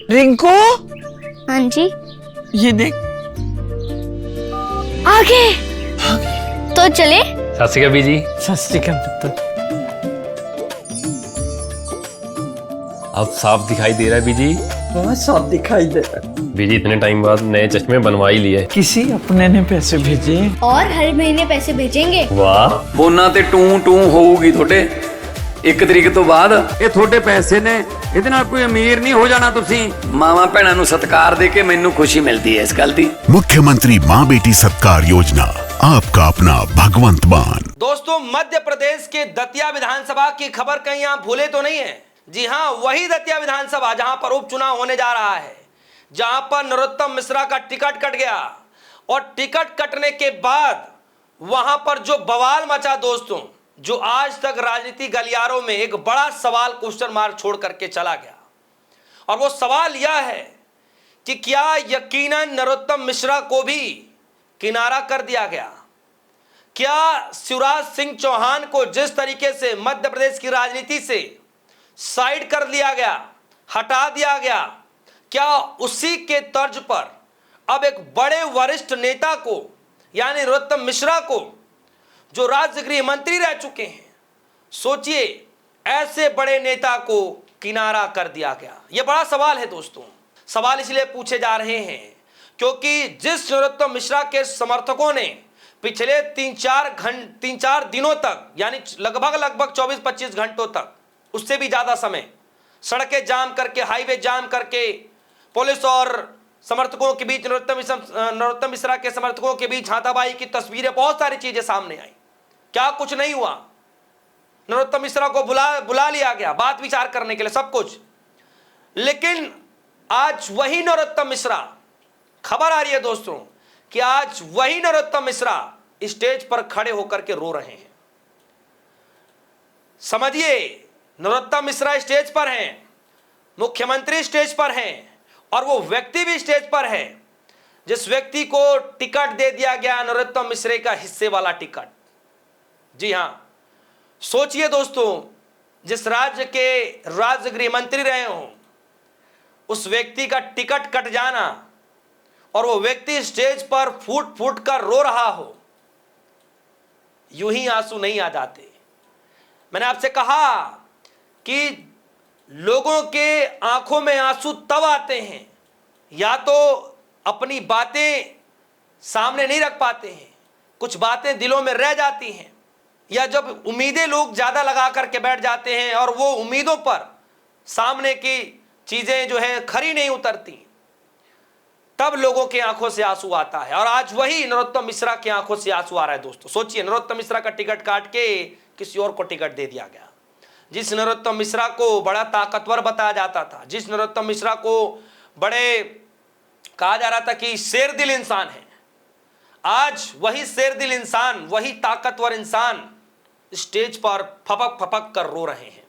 रिंकू, हाँ जी। ये देख। आगे तो चले। सत श्री अकाल बीजी। सत श्री अकाल पुत्र। अब साफ दिखाई दे रहा है बीजी। बहुत साफ दिखाई दे रहा है। बीजी इतने टाइम बाद नए चश्मे बनवा ही लिए। किसी अपने ने पैसे भेजे और हर महीने पैसे भेजेंगे। वाह। ਫੋਨਾਂ ਤੇ ਟੂ ਟੂ ਹੋਊਗੀ ਤੁਹਾਡੇ 1 ਤਰੀਕ ਤੋਂ ਬਾਅਦ। ਇਹ ਤੁਹਾਡੇ ਪੈਸੇ ਨੇ, ਇਹਦੇ ਨਾਲ ਕੋਈ ਅਮੀਰ ਨਹੀਂ ਹੋ ਜਾਣਾ ਤੁਸੀਂ। ਮਾਵਾਂ ਭੈਣਾਂ ਨੂੰ ਸਤਿਕਾਰ ਦੇ ਕੇ ਮੈਨੂੰ ਖੁਸ਼ੀ ਮਿਲਦੀ ਹੈ ਇਸ ਗੱਲ ਦੀ। मुख्यमंत्री माँ बेटी सत्कार योजना, आपका अपना भगवंत मान। दोस्तों, मध्य प्रदेश के दतिया विधानसभा की खबर कहीं आप भूले तो नहीं है? जी हां, वही दतिया विधानसभा जहां पर उपचुनाव होने जा रहा है, जहां पर नरोत्तम मिश्रा का टिकट कट गया और टिकट कटने के बाद वहां पर जो बवाल मचा दोस्तों, जो आज तक राजनीति गलियारों में एक बड़ा सवाल क्वेश्चन मार्क छोड़ करके चला गया। और वो सवाल यह है कि क्या यकीनन नरोत्तम मिश्रा को भी किनारा कर दिया गया? क्या शिवराज सिंह चौहान को जिस तरीके से मध्य प्रदेश की राजनीति से साइड कर दिया गया, हटा दिया गया, क्या उसी के तर्ज पर अब एक बड़े वरिष्ठ नेता को यानी नरोत्तम मिश्रा को, जो राज्य गृह मंत्री रह चुके हैं, सोचिए ऐसे बड़े नेता को किनारा कर दिया गया? यह बड़ा सवाल है दोस्तों। सवाल इसलिए पूछे जा रहे हैं क्योंकि जिस नरोत्तम मिश्रा के समर्थकों ने पिछले 3-4 दिनों तक यानी लगभग 24-25 घंटों तक, उससे भी ज्यादा समय, सड़कें जाम करके, हाईवे जाम करके, पुलिस और समर्थकों के बीच, नरोत्तम मिश्रा के समर्थकों के बीच हाथापाई की तस्वीरें, बहुत सारी चीजें सामने आई। क्या कुछ नहीं हुआ? नरोत्तम मिश्रा को बुला लिया गया बात विचार करने के लिए, सब कुछ। लेकिन आज वही नरोत्तम मिश्रा, खबर आ रही है दोस्तों कि आज वही नरोत्तम मिश्रा स्टेज पर खड़े होकर के रो रहे हैं। समझिए, नरोत्तम मिश्रा स्टेज पर हैं, मुख्यमंत्री स्टेज पर हैं और वो व्यक्ति भी स्टेज पर है जिस व्यक्ति को टिकट दे दिया गया नरोत्तम मिश्रा का हिस्से वाला टिकट। जी हां, सोचिए दोस्तों, जिस राज्य के राज्य गृह मंत्री रहे हो, उस व्यक्ति का टिकट कट जाना और वो व्यक्ति स्टेज पर फूट फूट कर रो रहा हो, यूं ही आंसू नहीं आ जाते। मैंने आपसे कहा कि लोगों के आंखों में आंसू तब आते हैं या तो अपनी बातें सामने नहीं रख पाते हैं, कुछ बातें दिलों में रह जाती हैं, या जब उम्मीदें लोग ज्यादा लगा करके बैठ जाते हैं और वो उम्मीदों पर सामने की चीजें जो है खरी नहीं उतरती, तब लोगों के आंखों से आंसू आता है। और आज वही नरोत्तम मिश्रा की आंखों से आंसू आ रहा है दोस्तों। सोचिए, नरोत्तम मिश्रा का टिकट काट के किसी और को टिकट दे दिया गया। जिस नरोत्तम मिश्रा को बड़ा ताकतवर बताया जाता था, जिस नरोत्तम मिश्रा को बड़े कहा जा रहा था कि शेर दिल इंसान है, आज वही शेर दिल इंसान, वही ताकतवर इंसान स्टेज पर फपक फपक कर रो रहे हैं।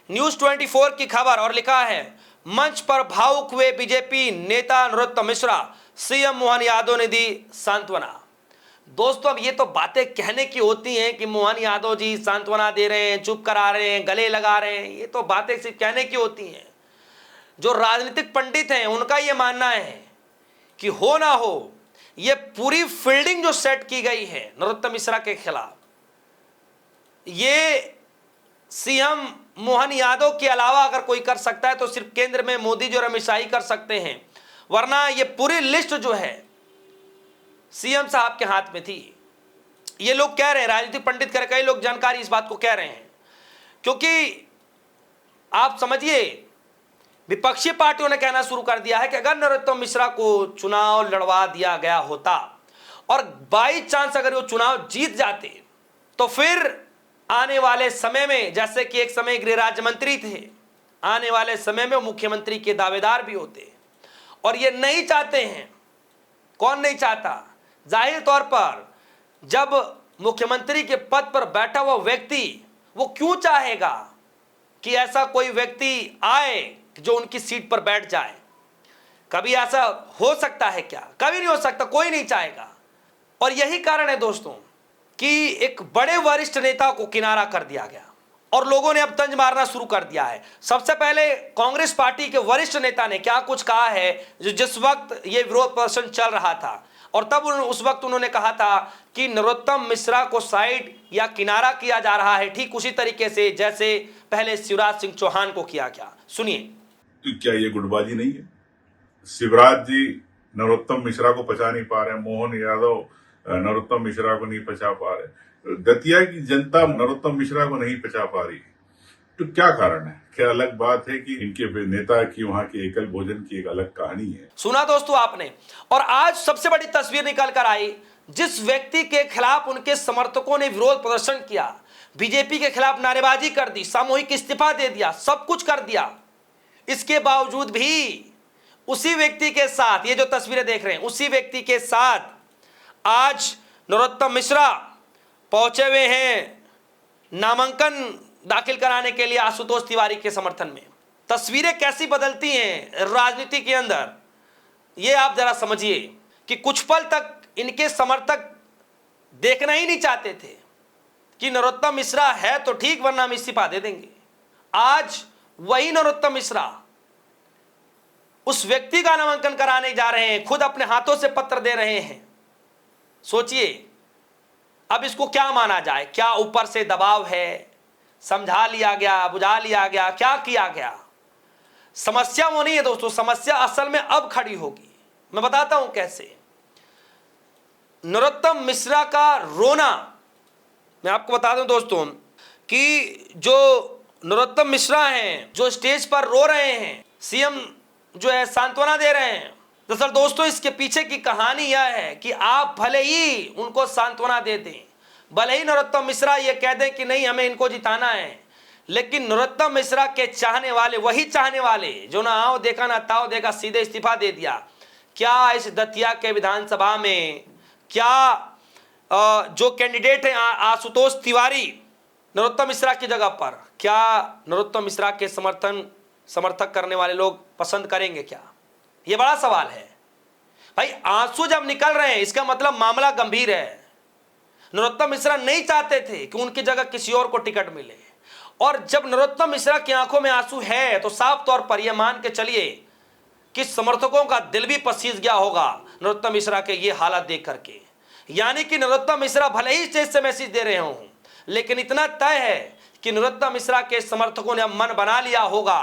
न्यूज 24 की खबर और लिखा है, मंच पर भावुक हुए बीजेपी नेता नरोत्तम मिश्रा, सीएम मोहन यादव ने दी सांत्वना। दोस्तों, अब ये तो बातें कहने की होती हैं कि मोहन यादव जी सांत्वना दे रहे हैं, चुप करा रहे हैं, गले लगा रहे हैं, ये तो बातें सिर्फ कहने की होती हैं। जो राजनीतिक पंडित हैं उनका ये मानना है कि हो ना हो, ये पूरी फील्डिंग जो सेट की गई है नरोत्तम मिश्रा के खिलाफ, ये सीएम मोहन यादव के अलावा अगर कोई कर सकता है तो सिर्फ केंद्र में मोदी जी और अमित शाह ही कर सकते हैं, वरना ये पूरी लिस्ट जो है सीएम साहब के हाथ में थी। ये लोग कह रहे हैं, राजनीतिक पंडित कह रहे, कई लोग जानकारी इस बात को कह रहे हैं, क्योंकि आप समझिए, विपक्षी पार्टियों ने कहना शुरू कर दिया है कि अगर नरोत्तम मिश्रा को चुनाव लड़वा दिया गया होता और बाई चांस अगर वो चुनाव जीत जाते तो फिर आने वाले समय में, जैसे कि एक समय गृह राज्य मंत्री थे, आने वाले समय में मुख्यमंत्री के दावेदार भी होते। और ये नहीं चाहते हैं। कौन नहीं चाहता? जाहिर तौर पर जब मुख्यमंत्री के पद पर बैठा हुआ व्यक्ति, वो क्यों चाहेगा कि ऐसा कोई व्यक्ति आए जो उनकी सीट पर बैठ जाए? कभी ऐसा हो सकता है क्या? कभी नहीं हो सकता, कोई नहीं चाहेगा। और यही कारण है दोस्तों कि एक बड़े वरिष्ठ नेता को किनारा कर दिया गया और लोगों ने अब तंज मारना शुरू कर दिया है। सबसे पहले कांग्रेस पार्टी के वरिष्ठ नेता ने क्या कुछ कहा है, जो जिस वक्त ये विरोध प्रदर्शन चल रहा था, और तब उस वक्त उन्होंने कहा था कि नरोत्तम मिश्रा को साइड या किनारा किया जा रहा है, ठीक उसी तरीके से जैसे पहले शिवराज सिंह चौहान को किया गया। सुनिए। तो क्या ये गुटबाजी नहीं है? शिवराज जी नरोत्तम मिश्रा को पचा नहीं पा रहे, मोहन यादव नरोत्तम मिश्रा को नहीं पचा पा रहे, दतिया की जनता नरोत्तम मिश्रा को नहीं पचा पा रही, तो क्या कारण है? क्या अलग बात है कि इनके नेता की वहां के एकल भोजन की एक अलग कहानी है। सुना दोस्तों आपने। और आज सबसे बड़ी तस्वीर निकल कर आई, जिस व्यक्ति के खिलाफ उनके समर्थकों ने विरोध प्रदर्शन किया, बीजेपी के खिलाफ नारेबाजी कर दी, सामूहिक इस्तीफा दे दिया, सब कुछ कर दिया, इसके बावजूद भी उसी व्यक्ति के साथ, ये जो तस्वीरें देख रहे हैं, उसी व्यक्ति के साथ आज नरोत्तम मिश्रा पहुंचे हुए हैं नामांकन दाखिल कराने के लिए आशुतोष तिवारी के समर्थन में। तस्वीरें कैसी बदलती हैं राजनीति के अंदर, ये आप जरा समझिए कि कुछ पल तक इनके समर्थक देखना ही नहीं चाहते थे कि नरोत्तम मिश्रा है तो ठीक, वरना हम इस्तीफा दे देंगे। आज वही नरोत्तम मिश्रा उस व्यक्ति का नामांकन कराने जा रहे हैं, खुद अपने हाथों से पत्र दे रहे हैं। सोचिए अब इसको क्या माना जाए? क्या ऊपर से दबाव है, समझा लिया गया, बुझा लिया गया, क्या किया गया? समस्या वो नहीं है दोस्तों, समस्या असल में अब खड़ी होगी। मैं बताता हूं कैसे। नरोत्तम मिश्रा का रोना, मैं आपको बता दूं दोस्तों कि जो नरोत्तम मिश्रा हैं, जो स्टेज पर रो रहे हैं, सीएम जो है सांत्वना दे रहे हैं। दरअसल दोस्तों इसके पीछे की कहानी यह है कि आप भले ही उनको सांत्वना दे दें, भले ही नरोत्तम मिश्रा ये कह दें कि नहीं हमें इनको जिताना है, लेकिन नरोत्तम मिश्रा के चाहने वाले, वही चाहने वाले जो ना आओ देखा ना ताओ देखा, सीधे इस्तीफा दे दिया। क्या इस दतिया के विधानसभा में क्या जो कैंडिडेट है आशुतोष तिवारी नरोत्तम मिश्रा की जगह पर, क्या नरोत्तम मिश्रा के समर्थक करने वाले लोग पसंद करेंगे क्या? यह बड़ा सवाल है भाई। आंसू जब निकल रहे हैं इसका मतलब मामला गंभीर है। नरोत्तम मिश्रा नहीं चाहते थे कि उनकी जगह किसी और को टिकट मिले, और जब नरोत्तम मिश्रा की आंखों में आंसू है तो साफ तौर पर यह मान के चलिए कि समर्थकों का दिल भी पसीज गया होगा नरोत्तम मिश्रा के ये हालत देख करके। यानी कि नरोत्तम मिश्रा भले ही स्टेज से मैसेज दे रहे हों, लेकिन इतना तय है कि नरोत्तम मिश्रा के समर्थकों ने अब मन बना लिया होगा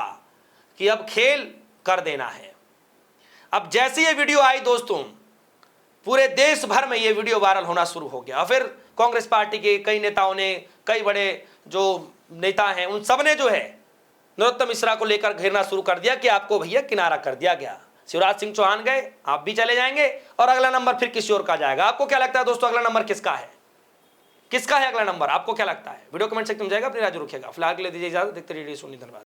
कि अब खेल कर देना है। अब जैसे ये वीडियो आई दोस्तों, पूरे देश भर में ये वीडियो वायरल होना शुरू हो गया। फिर कांग्रेस पार्टी के कई नेताओं ने, कई बड़े जो नेता हैं, उन सब ने जो है नरोत्तम मिश्रा को लेकर घेरना शुरू कर दिया कि आपको भैया किनारा कर दिया गया। शिवराज सिंह चौहान गए, आप भी चले जाएंगे, और अगला नंबर फिर किसी और का जाएगा। आपको क्या लगता है दोस्तों, अगला नंबर किसका है? किसका है अगला नंबर? आपको क्या लगता है? वीडियो कमेंट सेक्शन में जाएगा, अपनी राय रखिएगा। फिलहाल के लिए दीजिए इजाजत, देखते रहिए, सुनिए, धन्यवाद।